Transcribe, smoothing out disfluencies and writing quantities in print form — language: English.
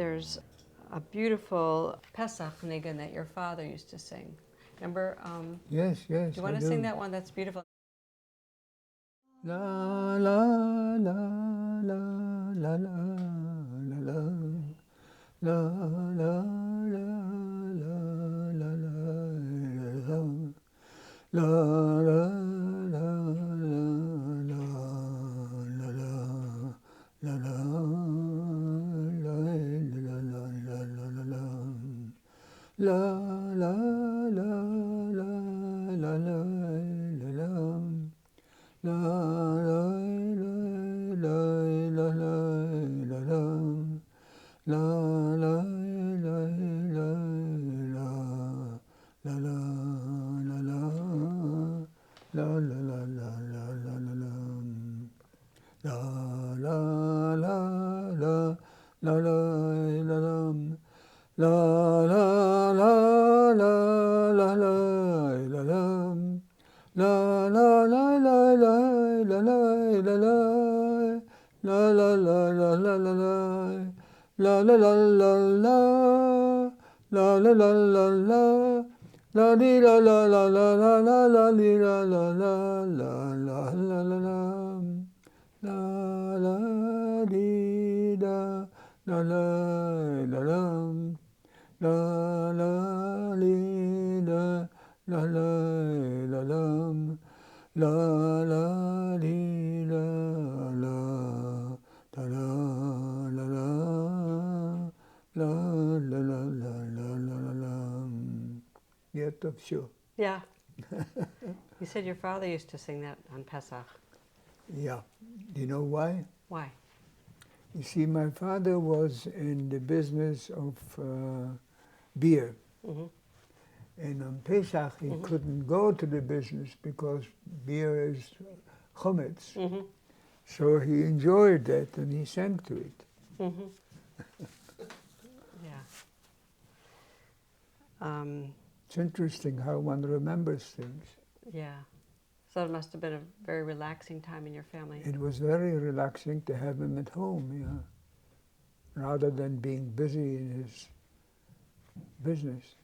There's a beautiful Peysekh niggun that your father used to sing. Remember? Yes, yes. Do you want to sing that one? That's beautiful. La la la la la la la la la la la la la la Sure. Yeah. You said your father used to sing that on Peysekh. Yeah. Do you know why? Why? You see, my father was in the business of beer. Mm-hmm. And on Pesach, he couldn't go to the business because beer is chametz. Mm-hmm. So he enjoyed that and he sang to it. Mm-hmm. Yeah. It's interesting how one remembers things. Yeah. So it must have been a very relaxing time in your family. It was very relaxing to have him at home, yeah, rather than being busy in his business.